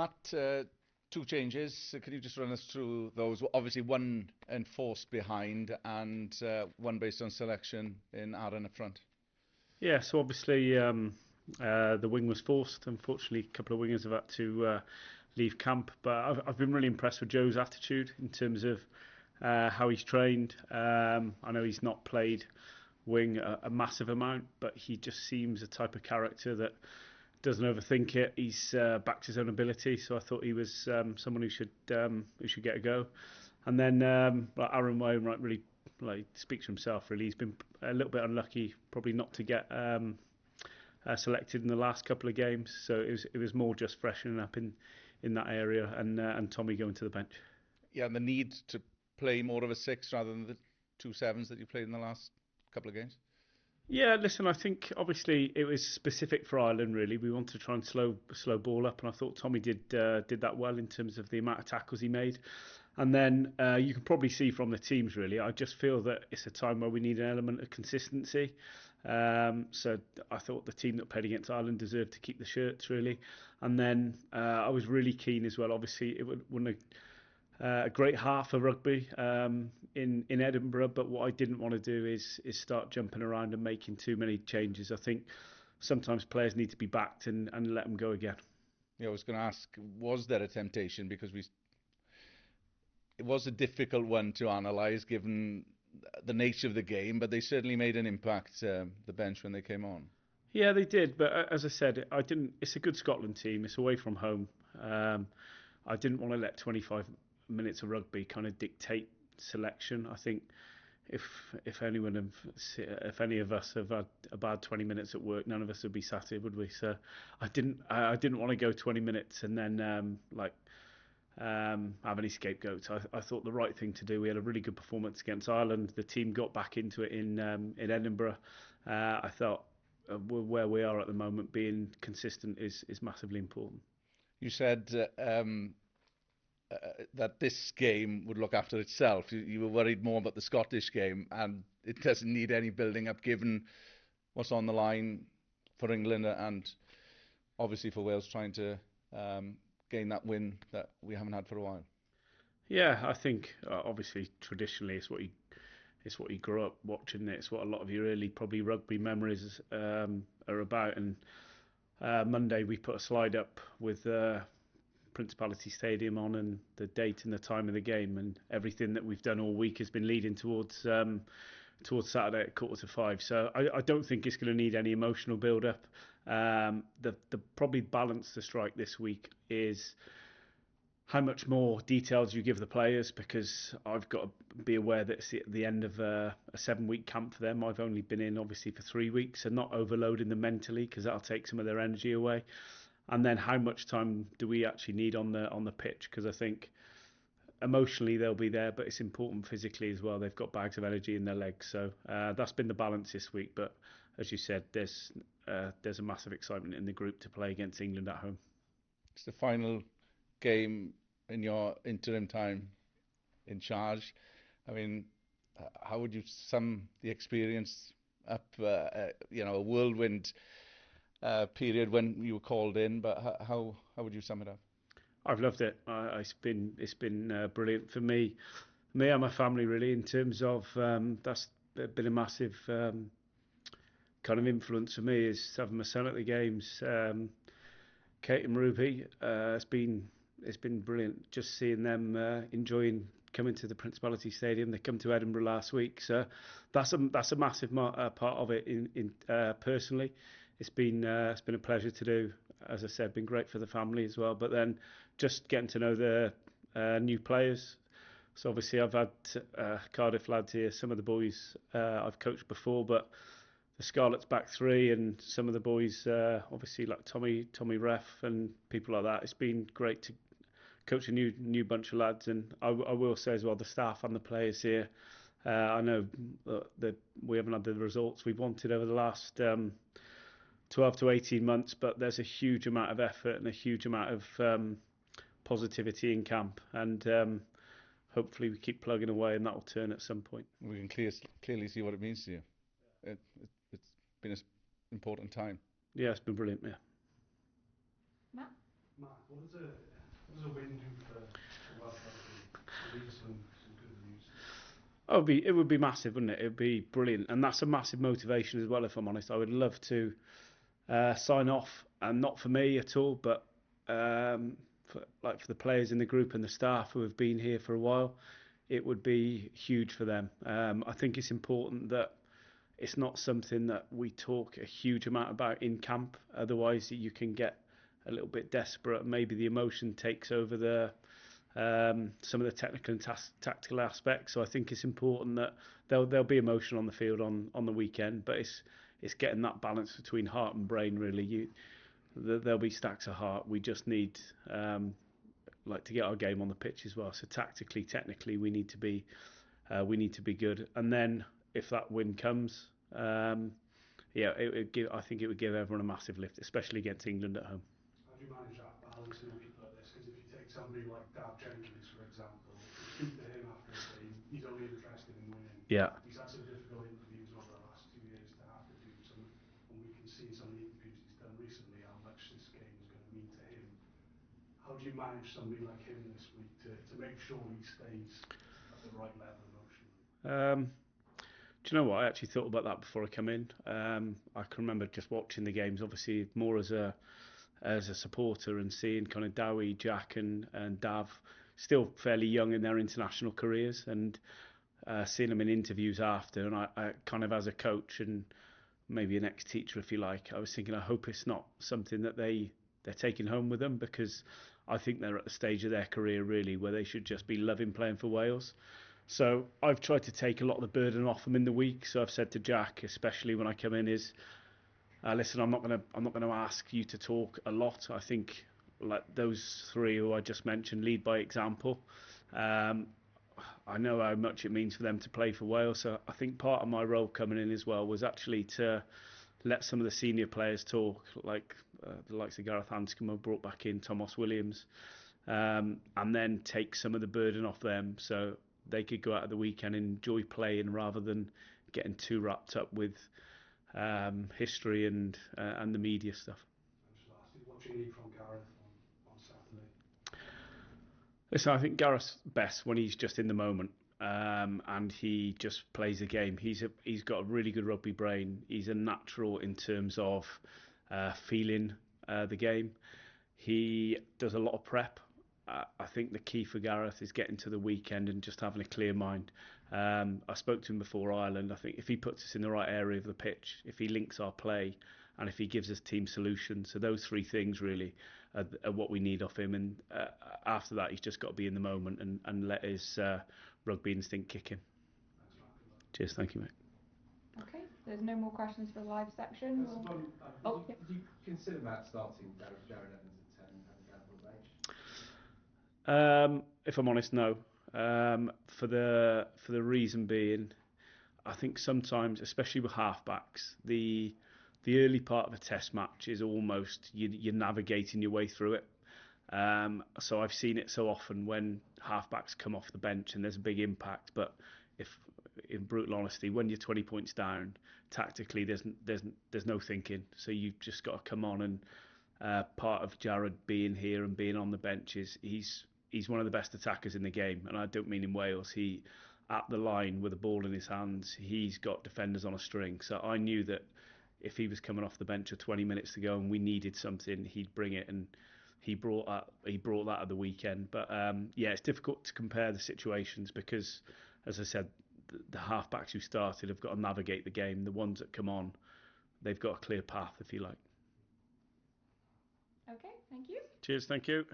Matt, two changes. Can you just run us through those? Obviously, one enforced behind and one based on selection in Aaron up front. Yeah, so obviously the wing was forced. Unfortunately, a couple of wingers have had to leave camp. But I've been really impressed with Joe's attitude in terms of how he's trained. I know he's not played wing a massive amount, but he just seems a type of character that doesn't overthink it. He's backed his own ability, so I thought he was someone who should get a go. And then Aaron Wainwright really speaks for himself. Really, he's been a little bit unlucky, probably not to get selected in the last couple of games. So it was more just freshening up in that area, and Tommy going to the bench. Yeah, and the need to play more of a six rather than the 2 7s that you played in the last couple of games. Yeah, listen, I think obviously it was specific for Ireland. Really, we wanted to try and slow ball up, and I thought Tommy did that well in terms of the amount of tackles he made. And then you can probably see from the teams, really, I just feel that it's a time where we need an element of consistency. So I thought the team that played against Ireland deserved to keep the shirts, really. And then I was really keen as well. Obviously, it wouldn't a great half of rugby in Edinburgh, but what I didn't want to do is start jumping around and making too many changes. I think sometimes players need to be backed and let them go again. Yeah, I was going to ask, was there a temptation? Because it was a difficult one to analyse given the nature of the game, but they certainly made an impact, the bench, when they came on. Yeah, they did, but as I said, I didn't. It's a good Scotland team. It's away from home. I didn't want to let 25 minutes of rugby kind of dictate selection. I think if any of us have had a bad 20 minutes at work, none of us would be sat here, would we? So I didn't want to go 20 minutes and then have any scapegoats. I thought the right thing to do. We had a really good performance against Ireland. The team got back into it in Edinburgh. I thought where we are at the moment, being consistent is massively important. You said that this game would look after itself. You were worried more about the Scottish game, and it doesn't need any building up given what's on the line for England and obviously for Wales trying to gain that win that we haven't had for a while. Yeah, I think obviously traditionally it's what you grew up watching. It's what a lot of your early probably rugby memories are about. And Monday we put a slide up with Principality Stadium on and the date and the time of the game, and everything that we've done all week has been leading towards Saturday at 4:45. So I don't think it's going to need any emotional build up. The probably balance to strike this week is how much more details you give the players, because I've got to be aware that it's at the end of a 7-week camp for them. I've only been in obviously for 3 weeks, and not overloading them mentally because that'll take some of their energy away. And then how much time do we actually need on the pitch? Because I think emotionally they'll be there, but it's important physically as well. They've got bags of energy in their legs, so that's been the balance this week. But as you said, there's a massive excitement in the group to play against England at home. It's the final game in your interim time in charge. I mean, how would you sum the experience up? A whirlwind period when you were called in, but how would you sum it up? I've loved it. It's been brilliant for me and my family, really, in terms of that's been a massive kind of influence for me, is having my son at the games. Kate and Ruby, it's been brilliant just seeing them enjoying coming to the Principality Stadium. They come to Edinburgh last week, so that's a massive part of it. In personally, it's been a pleasure to do. As I said, been great for the family as well. But then just getting to know the new players. So obviously I've had Cardiff lads here. Some of the boys I've coached before, but the Scarlet's back three and some of the boys, obviously like Tommy Ref and people like that. It's been great to coach a new bunch of lads, and I will say as well, the staff and the players here. I know that we haven't had the results we've wanted over the last 12 to 18 months, but there's a huge amount of effort and a huge amount of positivity in camp, and hopefully we keep plugging away and that will turn at some point. We can clearly see what it means to you. It's been an important time. Yeah, it's been brilliant, yeah. Mark, what does a win do for Welsh rugby? Leave us some good news. Oh, it would be massive, wouldn't it? It would be brilliant, and that's a massive motivation as well. If I'm honest, I would love to sign off, and not for me at all, but for the players in the group and the staff who have been here for a while. It would be huge for them. I think it's important that it's not something that we talk a huge amount about in camp. Otherwise, you can get a little bit desperate. Maybe the emotion takes over some of the technical and tactical aspects. So I think it's important that there'll be emotion on the field on the weekend, but it's getting that balance between heart and brain. Really, there'll be stacks of heart. We just need to get our game on the pitch as well. So tactically, technically, we need to be good. And then if that win comes, I think it would give everyone a massive lift, especially against England at home. How do you manage that balance in a week like this? Because if you take somebody like Dav Jenkins, for example, if you speak to him after a game, he's only interested in winning. Yeah. He's had some difficult interviews over the last 2 years to have to do some, and we can see some of the interviews he's done recently how much this game is going to mean to him. How do you manage somebody like him this week to make sure he stays at the right level emotionally? Do you know what? I actually thought about that before I come in. I can remember just watching the games, obviously more as a supporter, and seeing kind of Dowie, Jack and Dav still fairly young in their international careers, and seeing them in interviews after, and I kind of, as a coach and maybe an ex-teacher if you like, I was thinking, I hope it's not something that they're taking home with them, because I think they're at the stage of their career really where they should just be loving playing for Wales. So I've tried to take a lot of the burden off them in the week. So I've said to Jack, especially when I come in, is listen, I'm not going to ask you to talk a lot. I think like those three who I just mentioned lead by example. I know how much it means for them to play for Wales. So I think part of my role coming in as well was actually to let some of the senior players talk, like the likes of Gareth Hanscom brought back in, Thomas Williams, and then take some of the burden off them so they could go out at the weekend and enjoy playing rather than getting too wrapped up with history and the media stuff. What do you need from Gareth on Saturday? Listen, I think Gareth's best when he's just in the moment, and he just plays the game. He's got a really good rugby brain. He's a natural in terms of feeling the game. He does a lot of prep. I think the key for Gareth is getting to the weekend and just having a clear mind. I spoke to him before Ireland. I think if he puts us in the right area of the pitch, if he links our play, and if he gives us team solutions, so those three things really are what we need off him. And after that, he's just got to be in the moment and let his rugby instinct kick in. Cheers, thank you, mate. Okay, there's no more questions for the live section. Did you consider Matt starting Jared Evans at 10 and having Gareth on the bench? If I'm honest, no. For the reason being, I think sometimes, especially with halfbacks, the early part of a test match is almost you're navigating your way through it. So I've seen it so often when halfbacks come off the bench and there's a big impact. But if, in brutal honesty, when you're 20 points down, tactically there's no thinking. So you've just got to come on, and part of Jared being here and being on the bench is he's one of the best attackers in the game, and I don't mean in Wales. He, at the line with the ball in his hands, he's got defenders on a string. So I knew that if he was coming off the bench with 20 minutes to go and we needed something, he'd bring it, and he brought that at the weekend. But it's difficult to compare the situations because, as I said, the halfbacks who started have got to navigate the game. The ones that come on, they've got a clear path, if you like. Okay, thank you. Cheers, thank you.